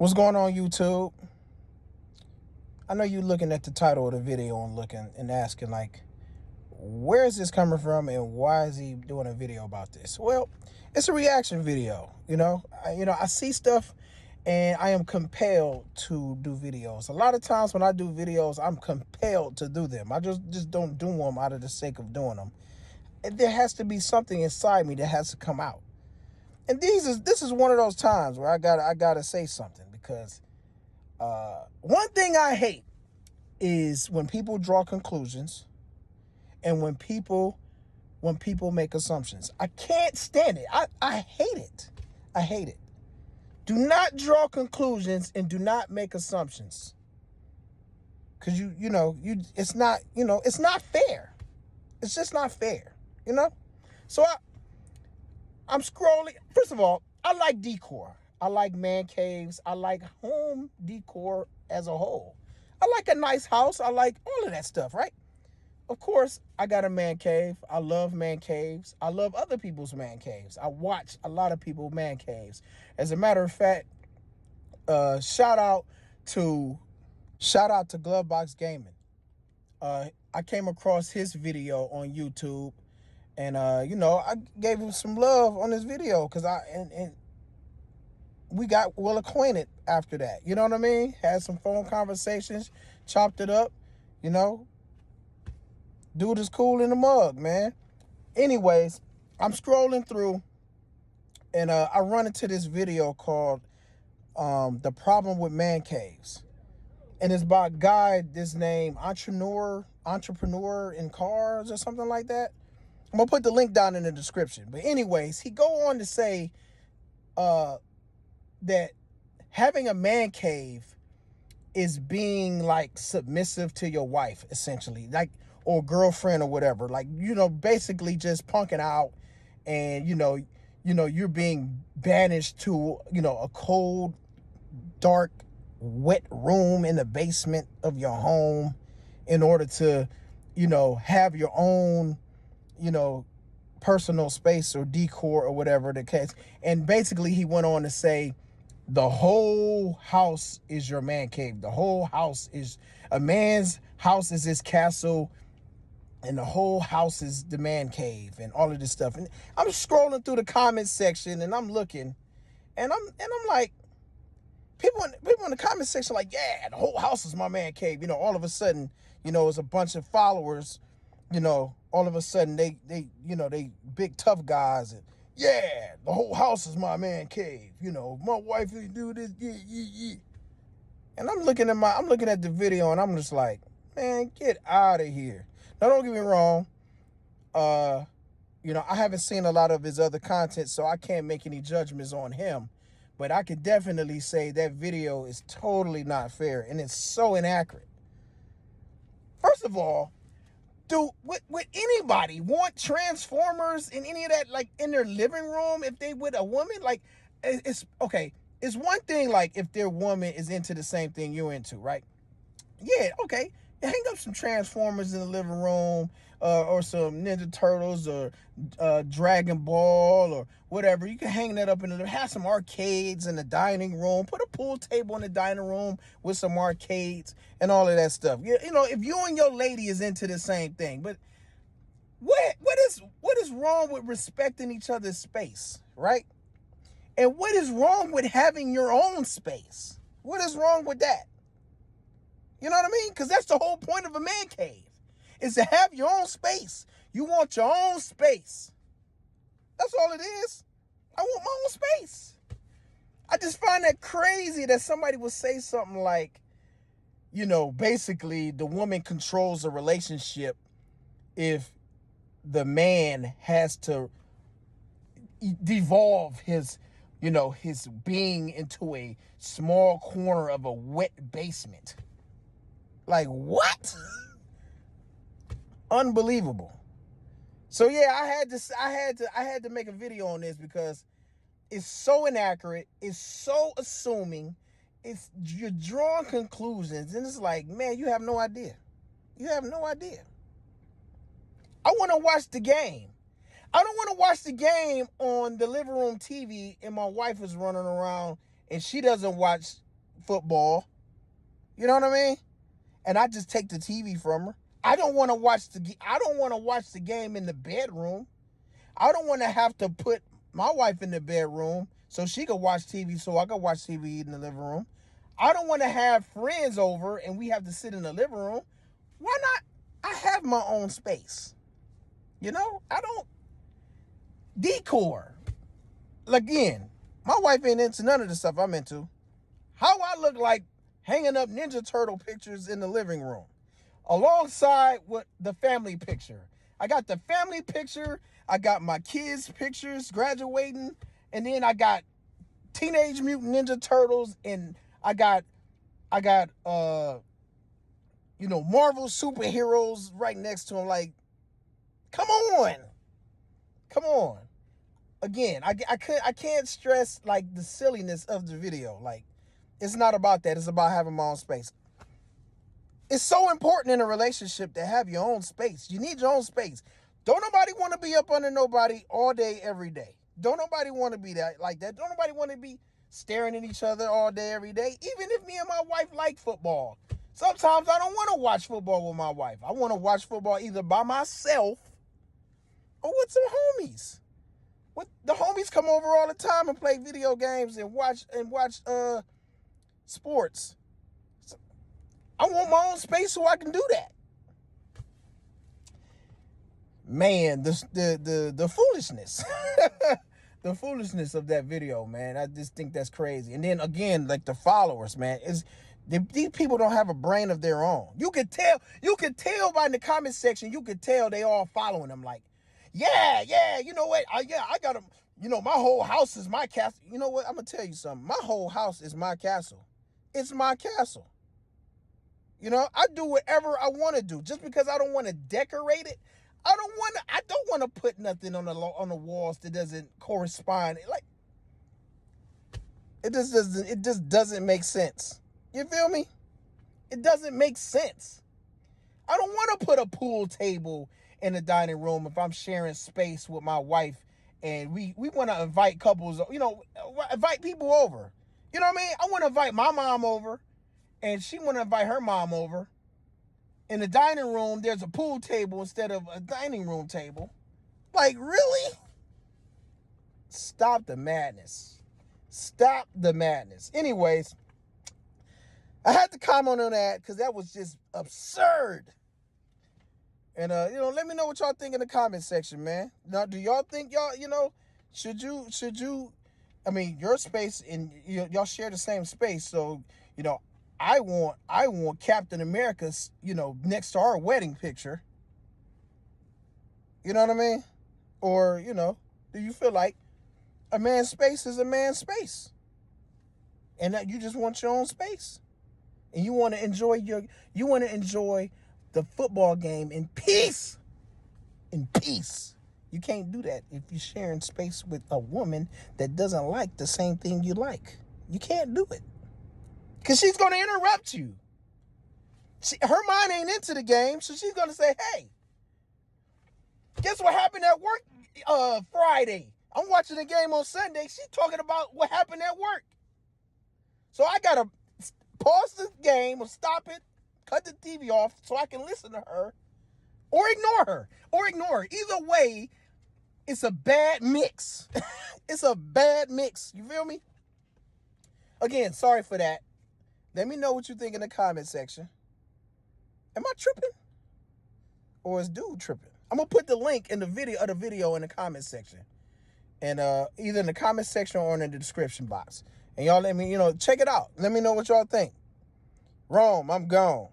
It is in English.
What's going on, YouTube? I know you're looking at the title of the video and looking and asking, like, where is this coming from and why is he doing a video about this? Well, it's a reaction video. I see stuff and I am compelled to do videos. A lot of times when I do videos, I'm compelled to do them. I just don't do them out of the sake of doing them. And there has to be something inside me that has to come out. And this is one of those times where I gotta say something, because one thing I hate is when people draw conclusions and when people make assumptions. I can't stand it. I hate it. I hate it. Do not draw conclusions and do not make assumptions. Cause it's not fair. It's just not fair. So I'm scrolling. First of all, I like decor. I like man caves. I like home decor as a whole. I like a nice house. I like all of that stuff, right? Of course, I got a man cave. I love man caves. I love other people's man caves. I watch a lot of people's man caves. As a matter of fact, shout out to Glovebox Gaming. I came across his video on YouTube, and I gave him some love on this video because and we got well acquainted after that. You know what I mean? Had some phone conversations, chopped it up. Dude is cool in the mug, man. Anyways, I'm scrolling through and I run into this video called The Problem with Man Caves. And it's by a guy, this name, Entrepreneur in Cars or something like that. I'm going to put the link down in the description. But anyways, he go on to say that having a man cave is being like submissive to your wife, essentially, like, or girlfriend or whatever, like, basically just punking out, and you're being banished to a cold, dark, wet room in the basement of your home in order to have your own personal space or decor or whatever the case. And basically he went on to say the whole house is your man cave. The whole house is a man's house, is his castle, and the whole house is the man cave and all of this stuff. And I'm scrolling through the comments section and I'm looking and I'm like, people in the comment section like, yeah, the whole house is my man cave. All of a sudden, it's a bunch of followers, all of a sudden they big tough guys, and yeah, the whole house is my man cave. My wife do this, yeah. And I'm looking at the video and I'm just like, man, get out of here. Now, don't get me wrong. I haven't seen a lot of his other content, so I can't make any judgments on him. But I could definitely say that video is totally not fair, and it's so inaccurate. First of all, would anybody want Transformers and any of that, like, in their living room if they with a woman? Like, it's okay. It's one thing, like, if their woman is into the same thing you're into, right? Yeah, okay. Hang up some Transformers in the living room, or some Ninja Turtles, or Dragon Ball, or whatever. You can hang that up have some arcades in the dining room. Put a pool table in the dining room with some arcades and all of that stuff. If you and your lady is into the same thing. But what is wrong with respecting each other's space, right? And what is wrong with having your own space? What is wrong with that? You know what I mean? Because that's the whole point of a man cave, is to have your own space. You want your own space. That's all it is. I want my own space. I just find that crazy that somebody would say something like, basically the woman controls the relationship if the man has to devolve his being into a small corner of a wet basement. Like, what? Unbelievable. So yeah, I had to make a video on this because it's so inaccurate, it's so assuming, you're drawing conclusions, and it's like, man, you have no idea. You have no idea. I want to watch the game. I don't want to watch the game on the living room TV and my wife is running around and she doesn't watch football. You know what I mean? And I just take the TV from her. I don't want to watch the game in the bedroom. I don't want to have to put my wife in the bedroom so she could watch TV so I could watch TV in the living room. I don't want to have friends over and we have to sit in the living room. Why not? I have my own space. You know, I don't decor. Again, my wife ain't into none of the stuff I'm into. How I look like hanging up Ninja Turtle pictures in the living room alongside with the family picture. I got the family picture. I got my kids' pictures graduating. And then I got Teenage Mutant Ninja Turtles. And I got Marvel superheroes right next to them. Like, come on. Again, I can't stress like the silliness of the video. Like, it's not about that. It's about having my own space. It's so important in a relationship to have your own space. You need your own space. Don't nobody want to be up under nobody all day, every day. Don't nobody want to be like that. Don't nobody want to be staring at each other all day, every day. Even if me and my wife like football. Sometimes I don't want to watch football with my wife. I want to watch football either by myself or with some homies. The homies come over all the time and play video games and watch sports. I want my own space so I can do that. Man, the foolishness. The foolishness of that video, man. I just think that's crazy. And then again, like the followers, man, these people don't have a brain of their own. You could tell by in the comment section, you could tell they all following them like, yeah, you know what? I got them. You know, my whole house is my castle. You know what? I'm going to tell you something. My whole house is my castle. It's my castle. You know, I do whatever I want to do. Just because I don't want to decorate it, I don't want to put nothing on the walls that doesn't correspond. Like, it just doesn't make sense. You feel me? It doesn't make sense. I don't want to put a pool table in the dining room if I'm sharing space with my wife and we want to invite couples, invite people over. You know what I mean? I want to invite my mom over and she want to invite her mom over. In the dining room, there's a pool table instead of a dining room table. Like, really? Stop the madness. Anyways, I had to comment on that because that was just absurd. And, let me know what y'all think in the comment section, man. Now, do y'all think should you, your space and y'all share the same space. So, I want Captain America's, next to our wedding picture. You know what I mean? Or, do you feel like a man's space is a man's space? And that you just want your own space. And you want to enjoy the football game in peace. In peace. You can't do that if you're sharing space with a woman that doesn't like the same thing you like. You can't do it. Because she's going to interrupt you. Her mind ain't into the game, so she's going to say, hey, guess what happened at work Friday? I'm watching the game on Sunday. She's talking about what happened at work. So I got to pause the game or stop it, cut the TV off so I can listen to her or ignore her. Either way, it's a bad mix. It's a bad mix. You feel me? Again, sorry for that. Let me know what you think in the comment section. Am I tripping? Or is dude tripping? I'm going to put the link in the video in the comment section. And either in the comment section or in the description box. And y'all let me, check it out. Let me know what y'all think. Rome, I'm gone.